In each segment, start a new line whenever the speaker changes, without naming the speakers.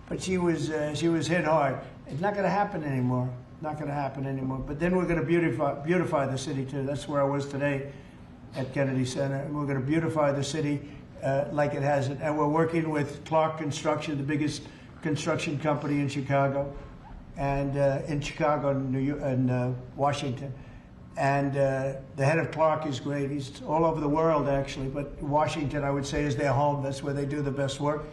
but she was hit hard. It's not going to happen anymore. Not going to happen anymore. But then we're going to beautify the city too. That's where I was today at Kennedy Center. And we're going to beautify the city like it has it. And we're working with Clark Construction, the biggest construction company in Chicago, and in Washington. And the head of Clark is great. He's all over the world, actually, but Washington, I would say, is their home. That's where they do the best work,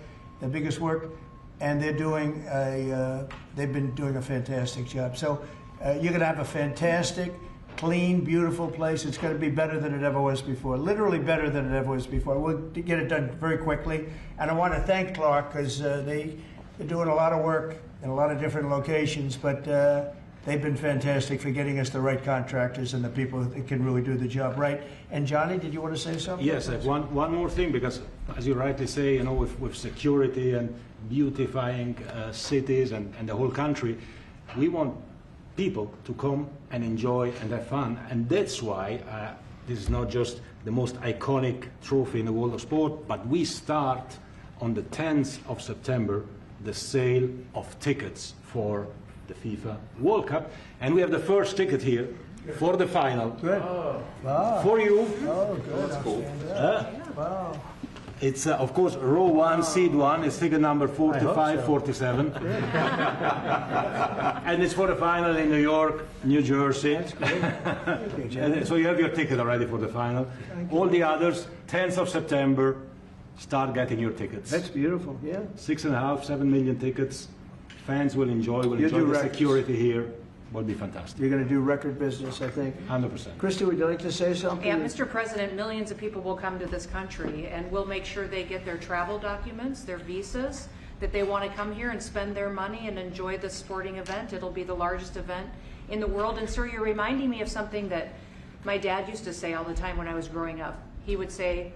the biggest work, and they've been doing a fantastic job. So you're going to have a fantastic, clean, beautiful place. It's going to be better than it ever was before, literally better than it ever was before. We'll get it done very quickly, and I want to thank Clark because they're doing a lot of work in a lot of different locations, but they've been fantastic for getting us the right contractors and the people that can really do the job right. And Johnny, did you want to say something?
Yes, one more thing, because as you rightly say, you know, with security and beautifying cities and the whole country, we want people to come and enjoy and have fun. And that's why this is not just the most iconic trophy in the world of sport, but we start on the 10th of September the sale of tickets for the FIFA World Cup, and we have the first ticket here for the final.
Good. Oh. Wow.
For you.
Oh, good. That's cool. Wow.
It's of course row 1, seed 1. It's ticket number 45, 47, and it's for the final in New York, New Jersey.
That's great.
And so you have your ticket already for the final. All the others, 10th of September. Start getting your tickets.
That's beautiful. Yeah.
6.5, 7 million tickets. Fans will enjoy. The security here. Will be fantastic.
You're going to do record business, I think.
100%.
Kristi, would you like to say something?
Yeah, Mr. President, millions of people will come to this country, and we'll make sure they get their travel documents, their visas, that they want to come here and spend their money and enjoy this sporting event. It'll be the largest event in the world. And sir, you're reminding me of something that my dad used to say all the time when I was growing up. He would say,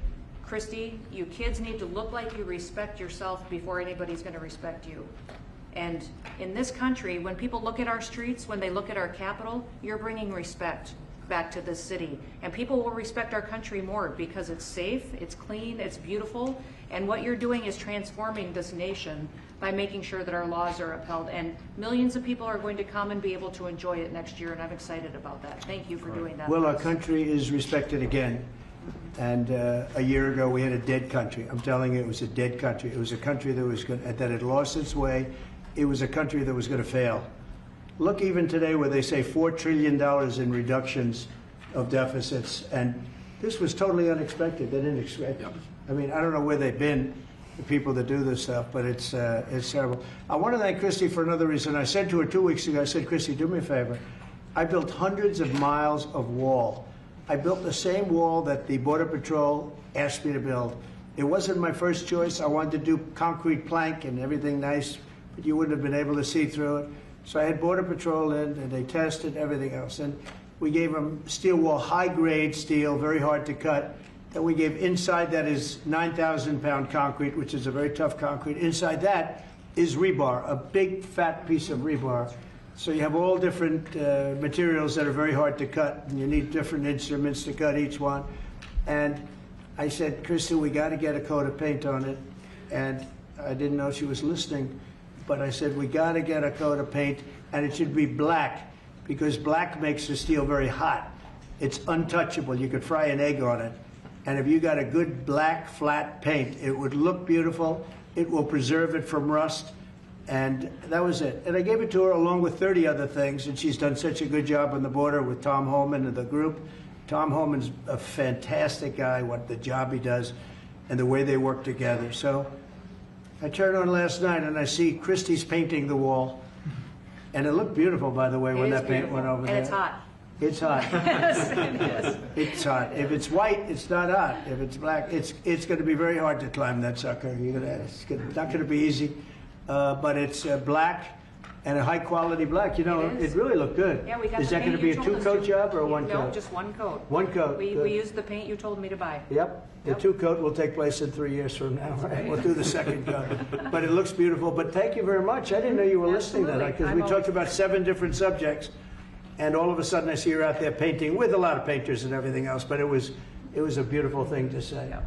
Kristi, you kids need to look like you respect yourself before anybody's going to respect you. And in this country, when people look at our streets, when they look at our capital, you're bringing respect back to this city. And people will respect our country more because it's safe, it's clean, it's beautiful. And what you're doing is transforming this nation by making sure that our laws are upheld. And millions of people are going to come and be able to enjoy it next year, and I'm excited about that. Thank you for doing that.
Well, our country is respected again. And a year ago, we had a dead country. I'm telling you, it was a dead country. It was a country that had lost its way. It was a country that was going to fail. Look, even today, where they say $4 trillion in reductions of deficits, and this was totally unexpected. They didn't expect it. I mean, I don't know where they've been, the people that do this stuff, but it's terrible. I want to thank Kristi for another reason. I said to her 2 weeks ago, I said, Kristi, do me a favor. I built hundreds of miles of wall. I built the same wall that the Border Patrol asked me to build. It wasn't my first choice. I wanted to do concrete plank and everything nice, but you wouldn't have been able to see through it. So I had Border Patrol in, and they tested everything else. And we gave them steel wall, high-grade steel, very hard to cut. Then we gave inside that is 9,000-pound concrete, which is a very tough concrete. Inside that is rebar, a big, fat piece of rebar. So you have all different materials that are very hard to cut, and you need different instruments to cut each one. And I said, Kristi, we got to get a coat of paint on it. And I didn't know she was listening, but I said, we got to get a coat of paint, and it should be black, because black makes the steel very hot. It's untouchable. You could fry an egg on it. And if you got a good black, flat paint, it would look beautiful. It will preserve it from rust. And that was it. And I gave it to her along with 30 other things, and she's done such a good job on the border with Tom Homeland and the group. Tom Homeland's a fantastic guy, what the job he does and the way they work together. So I turned on last night and I see Kristi's painting the wall. And it looked beautiful, by the way, when that paint went over there.
And it's hot.
It's hot.
Yes, it is.
It's hot. If it's white, it's not hot. If it's black, it's going to be very hard to climb that sucker. It's not going to be easy. But it's black and a high-quality black. You know, it really looked good.
Yeah, we got
Is
the
that going
paint
to be
you
a
told us
two-coat
to.
job or a one coat?
No, just one coat.
One coat.
We used the paint you told me to buy.
Yep. The two-coat will take place in 3 years from now. Right? We'll do the second coat. But it looks beautiful. But thank you very much. I didn't know you were listening to that, because we talked about 7 different subjects, and all of a sudden I see her out there painting with a lot of painters and everything else. But it was a beautiful thing to say.
Yep.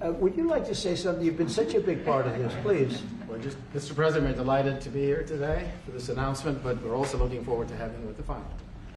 Would you like to say something? You've been such a big part of this, please.
Well, Mr. President, we're delighted to be here today for this announcement, but we're also looking forward to having you at the final.